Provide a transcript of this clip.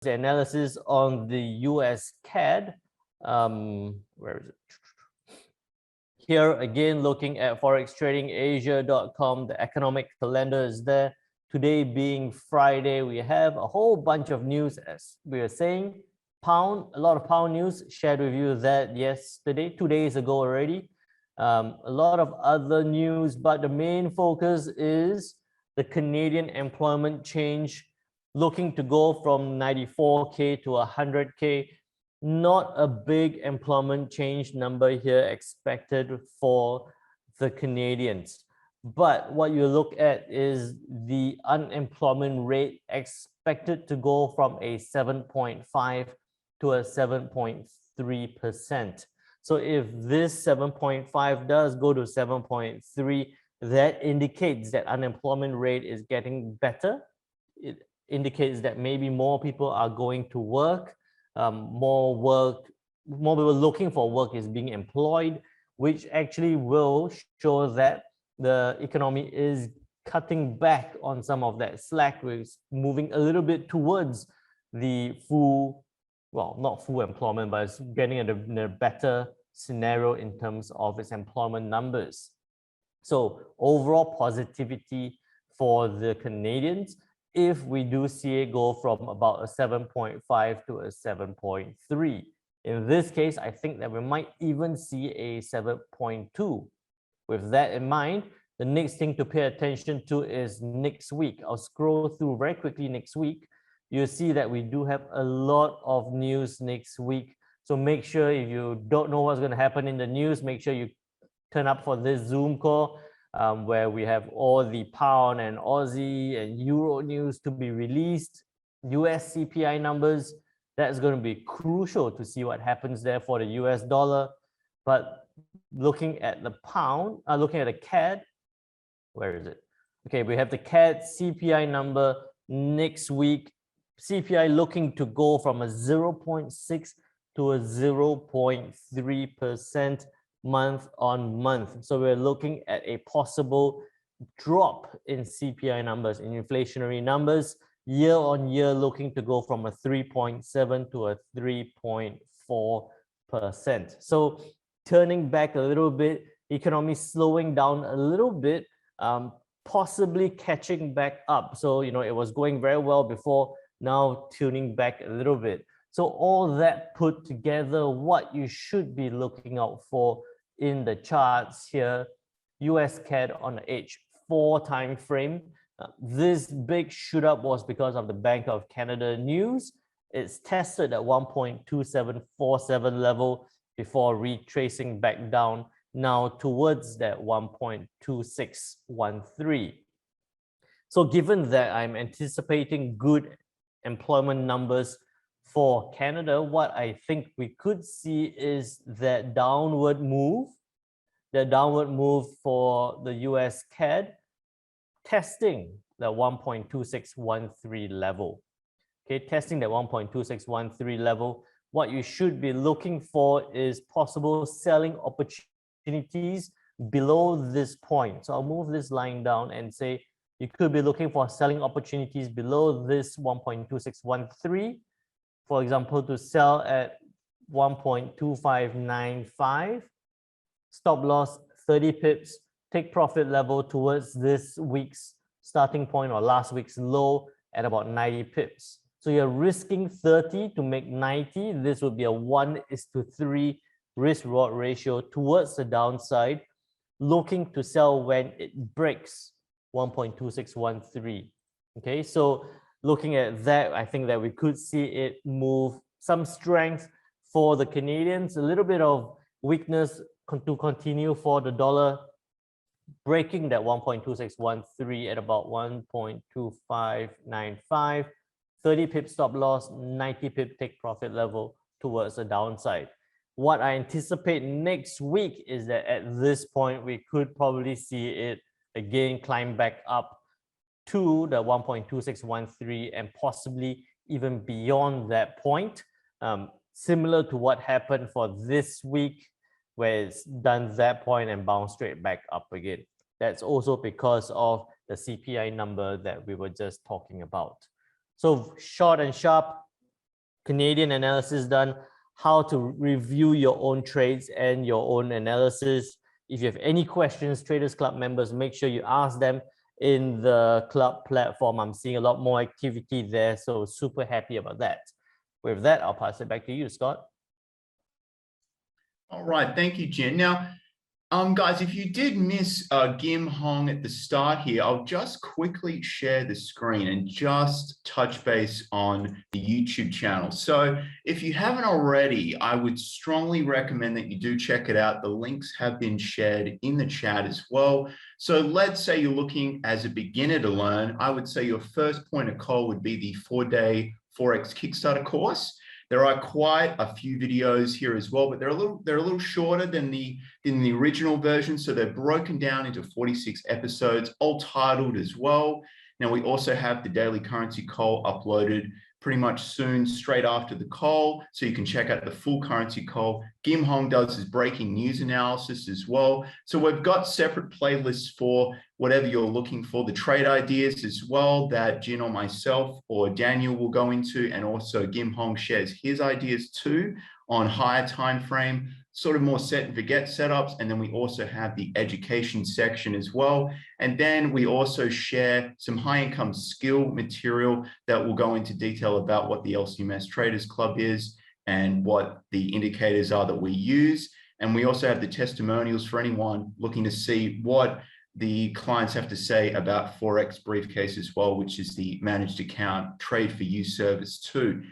the analysis on the US CAD. Where is it? Here again, looking at forextradingasia.com, the economic calendar is there. Today being Friday, we have a whole bunch of news, as we were saying. Pound, a lot of pound news, shared with you that yesterday, 2 days ago already. A lot of other news, but the main focus is the Canadian employment change, looking to go from 94K to 100K. Not a big employment change number here expected for the Canadians. But what you look at is the unemployment rate expected to go from a 7.5 to a 7.3%. So if this 7.5 does go to 7.3, that indicates that unemployment rate is getting better. It indicates that maybe more people are going to work. More people looking for work is being employed, which actually will show that the economy is cutting back on some of that slack, with moving a little bit towards the full, well, not full employment, but it's getting in a better scenario in terms of its employment numbers. So overall positivity for the Canadians if we do see it go from about a 7.5 to a 7.3. In this case, I think that we might even see a 7.2. With that in mind, the next thing to pay attention to is next week. I'll scroll through very quickly next week. You'll see that we do have a lot of news next week. So make sure, if you don't know what's going to happen in the news, make sure you turn up for this Zoom call where we have all the pound and Aussie and Euro news to be released. US CPI numbers, that's going to be crucial to see what happens there for the US dollar. But looking at the pound, looking at the CAD, where is it? Okay, we have the CAD CPI number next week. CPI looking to go from a 0.6 to a 0.3% month on month. So we're looking at a possible drop in CPI numbers, in inflationary numbers, year on year, looking to go from a 3.7 to a 3.4%. So turning back a little bit, economy slowing down a little bit, possibly catching back up. So, you know, it was going very well before, now tuning back a little bit. So all that put together, what you should be looking out for in the charts here, US CAD on the H4 time frame. This big shoot up was because of the Bank of Canada news. It's tested at 1.2747 level before retracing back down now towards that 1.2613. So given that I'm anticipating good employment numbers for Canada, what I think we could see is that downward move for the US CAD, testing the 1.2613 level. Okay, testing that 1.2613 level. What you should be looking for is possible selling opportunities below this point. So I'll move this line down and say you could be looking for selling opportunities below this 1.2613. For example, to sell at 1.2595, stop loss 30 pips, take profit level towards this week's starting point or last week's low at about 90 pips. So you're risking 30 to make 90. This would be a 1:3 risk reward ratio towards the downside, looking to sell when it breaks 1.2613. Okay, so looking at that, I think that we could see it move some strength for the Canadians, a little bit of weakness to continue for the dollar, breaking that 1.2613 at about 1.2595, 30 pip stop loss, 90 pip take profit level towards the downside. What I anticipate next week is that at this point, we could probably see it again climb back up to the 1.2613 and possibly even beyond that point, similar to what happened for this week, where it's done that point and bounced straight back up again. That's also because of the CPI number that we were just talking about. So short and sharp, Canadian analysis done, how to review your own trades and your own analysis. If you have any questions, Traders Club members, make sure you ask them in the club platform. I'm seeing a lot more activity there, so super happy about that. With that, I'll pass it back to you, Scott. All right, thank you, Jin. Now, guys, if you did miss Gim Hong at the start here, I'll just quickly share the screen and just touch base on the YouTube channel. So if you haven't already, I would strongly recommend that you do check it out. The links have been shared in the chat as well. So let's say you're looking as a beginner to learn. I would say your first point of call would be the 4-day Forex Kickstarter course. There are quite a few videos here as well, but they're a little shorter than the original version. So they're broken down into 46 episodes, all titled as well. Now we also have the daily currency call uploaded pretty much soon, straight after the call. So you can check out the full currency call. Gim Hong does his breaking news analysis as well. So we've got separate playlists for whatever you're looking for, the trade ideas as well that Jin or myself or Daniel will go into, and also Gim Hong shares his ideas too on higher time frame, sort of more set and forget setups. And then we also have the education section as well. And then we also share some high income skill material that will go into detail about what the LCMS Traders Club is and what the indicators are that we use. And we also have the testimonials for anyone looking to see what the clients have to say about Forex Briefcase as well, which is the managed account trade for you service too.